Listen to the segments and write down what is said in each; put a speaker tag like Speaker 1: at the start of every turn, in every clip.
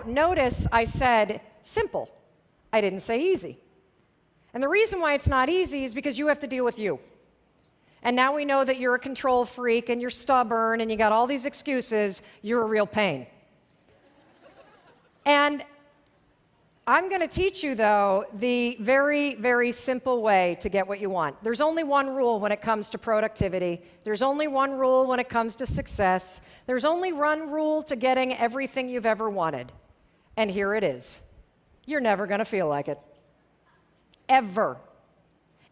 Speaker 1: notice I said simple. I didn't say easy. And the reason why it's not easy is because you have to deal with you. And now we know that you're a control freak and you're stubborn and you got all these excuses. You're a real pain. And I'm going to teach you, though, the very, very simple way to get what you want. There's only one rule when it comes to productivity. There's only one rule when it comes to success. There's only one rule to getting everything you've ever wanted. And here it is. You're never going to feel like it. Ever.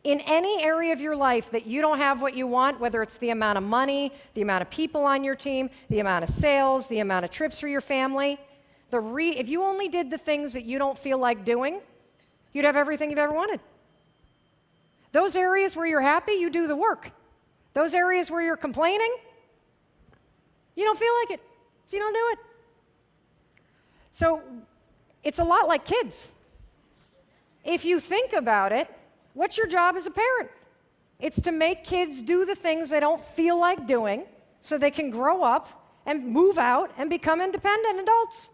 Speaker 1: In any area of your life that you don't have what you want, whether it's the amount of money, the amount of people on your team, the amount of sales, the amount of trips for your family, if you only did the things that you don't feel like doing, you'd have everything you've ever wanted. Those areas where you're happy, you do the work. Those areas where you're complaining, you don't feel like it, so you don't do it. So it's a lot like kids. If you think about it, what's your job as a parent? It's to make kids do the things they don't feel like doing so they can grow up and move out and become independent adults.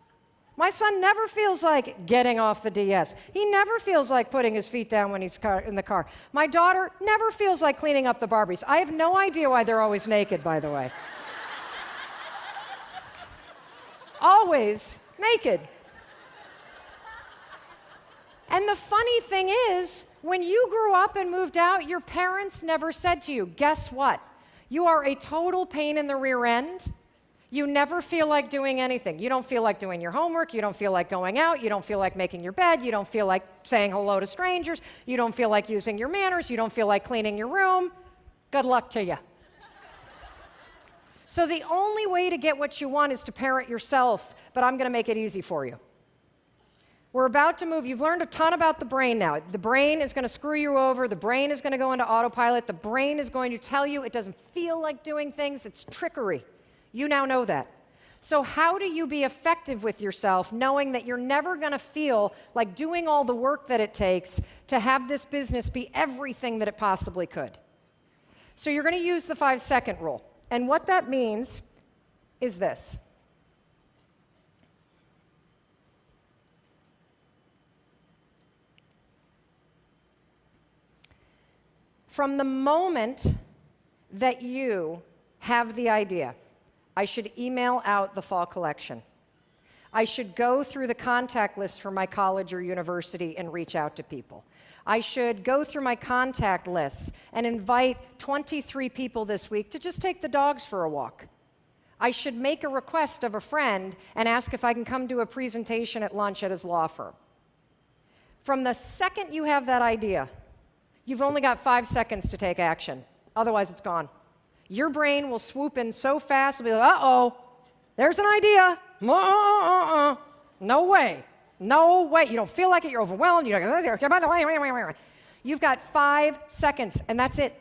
Speaker 1: My son never feels like getting off the DS. He never feels like putting his feet down when he's in the car. My daughter never feels like cleaning up the Barbies. I have no idea why they're always naked, by the way. Always naked. And the funny thing is, when you grew up and moved out, your parents never said to you, guess what? You are a total pain in the rear end. You never feel like doing anything. You don't feel like doing your homework. You don't feel like going out. You don't feel like making your bed. You don't feel like saying hello to strangers. You don't feel like using your manners. You don't feel like cleaning your room. Good luck to you. So the only way to get what you want is to parent yourself, but I'm going to make it easy for you. We're about to move. You've learned a ton about the brain now. The brain is going to screw you over. The brain is going to go into autopilot. The brain is going to tell you it doesn't feel like doing things. It's trickery. You now know that. So how do you be effective with yourself knowing that you're never going to feel like doing all the work that it takes to have this business be everything that it possibly could? So you're going to use the 5-second rule. And what that means is this. From the moment that you have the idea, I should email out the fall collection. I should go through the contact list for my college or university and reach out to people. I should go through my contact list and invite 23 people this week to just take the dogs for a walk. I should make a request of a friend and ask if I can come do a presentation at lunch at his law firm. From the second you have that idea, you've only got 5 seconds to take action. Otherwise, it's gone. Your brain will swoop in so fast, it'll be like, uh-oh, there's an idea. No way. No way. You don't feel like it. You're overwhelmed. You've got 5 seconds, and that's it.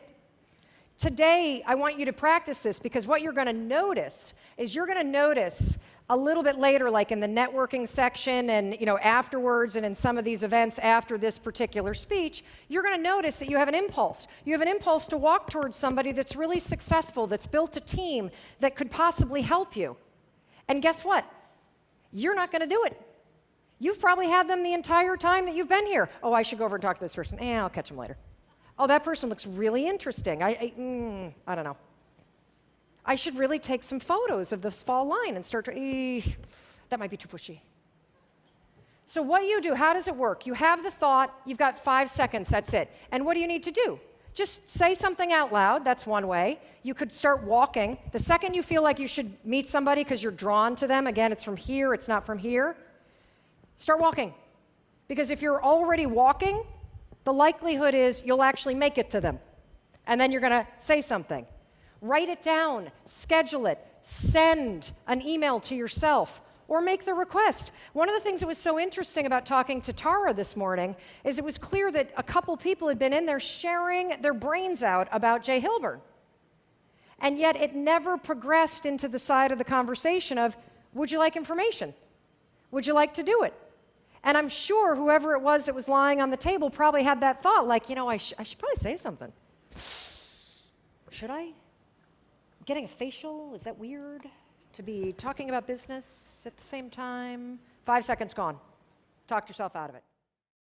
Speaker 1: Today, I want you to practice this because what you're going to notice is you're going to notice a little bit later, like in the networking section and afterwards and in some of these events after this particular speech, you're going to notice that you have an impulse. You have an impulse to walk towards somebody that's really successful, that's built a team that could possibly help you. And guess what? You're not going to do it. You've probably had them the entire time that you've been here. Oh, I should go over and talk to this person. I'll catch them later. Oh, that person looks really interesting. I don't know. I should really take some photos of this fall line and start to, that might be too pushy. So what you do, how does it work? You have the thought, you've got 5 seconds, that's it. And what do you need to do? Just say something out loud, that's one way. You could start walking. The second you feel like you should meet somebody because you're drawn to them, again, it's from here, it's not from here, start walking. Because if you're already walking, the likelihood is you'll actually make it to them. And then you're going to say something. Write it down, schedule it, send an email to yourself, or make the request. One of the things that was so interesting about talking to Tara this morning is it was clear that a couple people had been in there sharing their brains out about Jay Hilburn. And yet it never progressed into the side of the conversation of, would you like information? Would you like to do it? And I'm sure whoever it was that was lying on the table probably had that thought, like, I should probably say something. Should I? Getting a facial, is that weird? To be talking about business at the same time? 5 seconds gone. Talk yourself out of it.